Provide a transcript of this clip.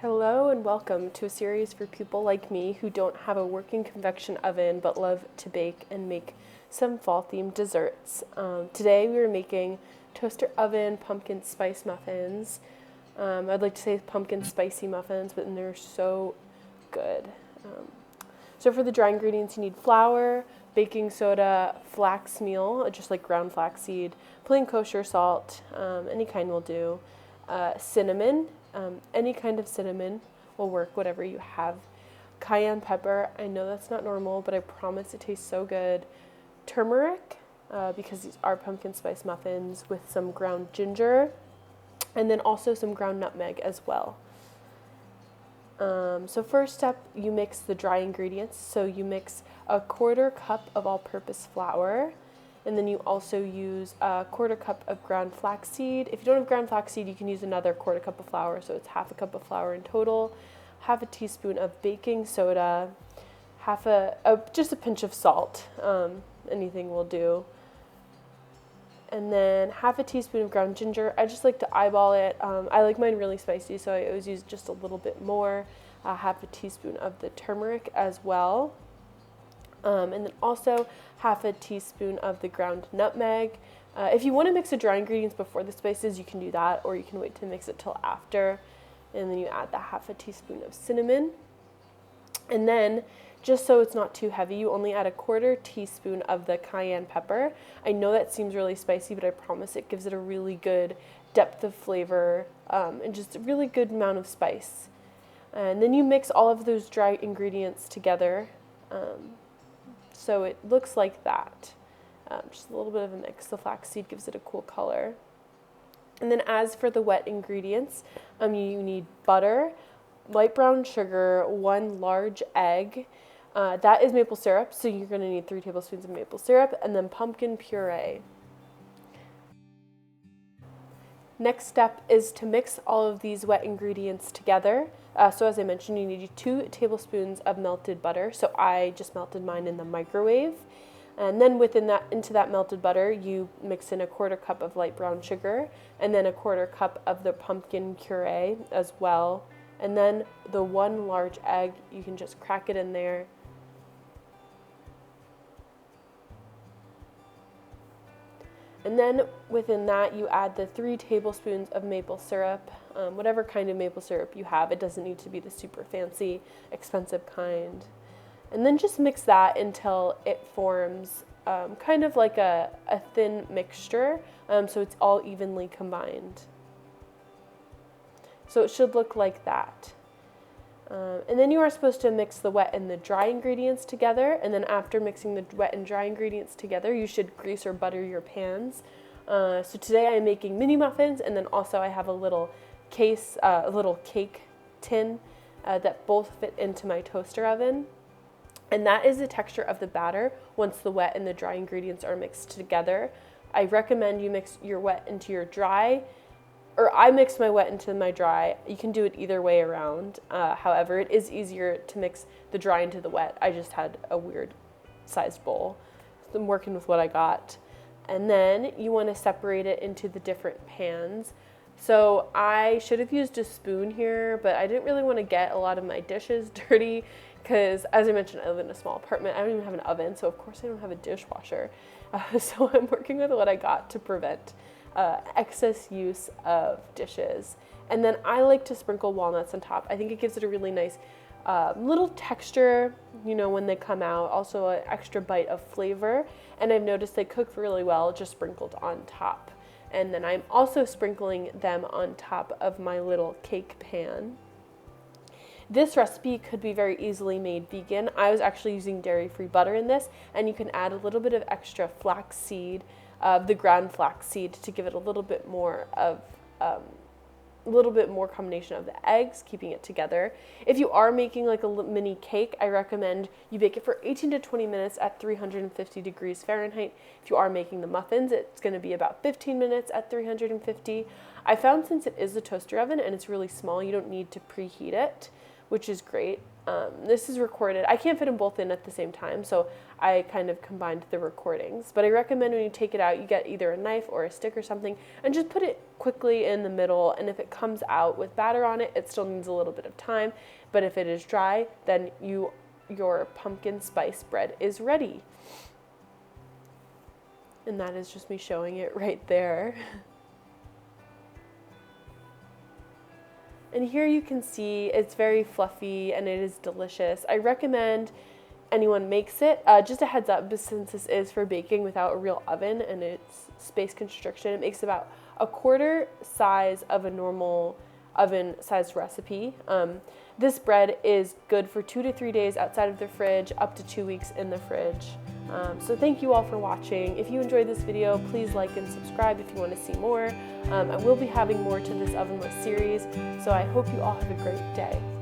Hello and welcome to a series for people like me who don't have a working convection oven but love to bake and make some fall-themed desserts. Today we are making toaster oven pumpkin spice muffins. I'd like to say pumpkin spicy muffins, but they're so good. So for the dry ingredients, you need flour, baking soda, flax meal, just like ground flaxseed, plain kosher salt, any kind will do, cinnamon. Any kind of cinnamon will work, whatever you have. Cayenne pepper, I know that's not normal, but I promise it tastes so good. Turmeric, because these are pumpkin spice muffins, with some ground ginger, and then also some ground nutmeg as well. So first step, you mix the dry ingredients. So you mix a 1/4 cup of all-purpose flour, and then you also use a 1/4 cup of ground flaxseed. If you don't have ground flaxseed, you can use another 1/4 cup of flour, so it's 1/2 cup of flour in total. 1/2 teaspoon of baking soda, just a pinch of salt, anything will do. And then 1/2 teaspoon of ground ginger. I just like to eyeball it. I like mine really spicy, so I always use just a little bit more. 1/2 teaspoon of the turmeric as well. And then also 1/2 teaspoon of the ground nutmeg. If you want to mix the dry ingredients before the spices, you can do that, or you can wait to mix it till after. And then you add the 1/2 teaspoon of cinnamon. And then, just so it's not too heavy, you only add a 1/4 teaspoon of the cayenne pepper. I know that seems really spicy, but I promise it gives it a really good depth of flavor, and just a really good amount of spice. And then you mix all of those dry ingredients together. So it looks like that. Just a little bit of a mix. The flaxseed gives it a cool color. And then as for the wet ingredients, you need butter, light brown sugar, 1 large egg. That is maple syrup, so you're going to need 3 tablespoons of maple syrup, and then pumpkin puree. Next step is to mix all of these wet ingredients together. So as I mentioned, you need 2 tablespoons of melted butter. So I just melted mine in the microwave. And then into that melted butter, you mix in a 1/4 cup of light brown sugar, and then a 1/4 cup of the pumpkin puree as well. And then the 1 large egg, you can just crack it in there. And then within that, you add the 3 tablespoons of maple syrup, whatever kind of maple syrup you have. It doesn't need to be the super fancy, expensive kind. And then just mix that until it forms kind of like a thin mixture, so it's all evenly combined. So it should look like that. And then you are supposed to mix the wet and the dry ingredients together, and then after mixing the wet and dry ingredients together, you should grease or butter your pans. So today I'm making mini muffins, and then also I have a little case, a little cake tin that both fit into my toaster oven. And that is the texture of the batter once the wet and the dry ingredients are mixed together. I recommend you mix your wet into your dry, or I mix my wet into my dry. You can do it either way around. However, it is easier to mix the dry into the wet. I just had a weird sized bowl, so I'm working with what I got. And then you want to separate it into the different pans. So I should have used a spoon here, but I didn't really want to get a lot of my dishes dirty because, as I mentioned, I live in a small apartment. I don't even have an oven, so of course I don't have a dishwasher. So I'm working with what I got to prevent excess use of dishes. And then I like to sprinkle walnuts on top. I think it gives it a really nice little texture, when they come out. Also an extra bite of flavor. And I've noticed they cook really well just sprinkled on top. And then I'm also sprinkling them on top of my little cake pan. This recipe could be very easily made vegan. I was actually using dairy-free butter in this, and you can add a little bit of extra flaxseed, the ground flaxseed, to give it a little bit more combination of the eggs, keeping it together. If you are making like a mini cake, I recommend you bake it for 18 to 20 minutes at 350 degrees Fahrenheit. If you are making the muffins, it's going to be about 15 minutes at 350. I found since it is a toaster oven and it's really small, you don't need to preheat it. which is great. This is recorded. I can't fit them both in at the same time, so I kind of combined the recordings. But I recommend when you take it out, you get either a knife or a stick or something, and just put it quickly in the middle. And if it comes out with batter on it, it still needs a little bit of time. But if it is dry, then your pumpkin spice bread is ready. And that is just me showing it right there. And here you can see it's very fluffy and it is delicious. I recommend anyone makes it. Just a heads up, since this is for baking without a real oven and it's space constriction, it makes about a quarter size of a normal oven-sized recipe. This bread is good for 2 to 3 days outside of the fridge, up to 2 weeks in the fridge. So thank you all for watching. If you enjoyed this video, please like and subscribe if you want to see more. I will be having more to this ovenless series, so I hope you all have a great day.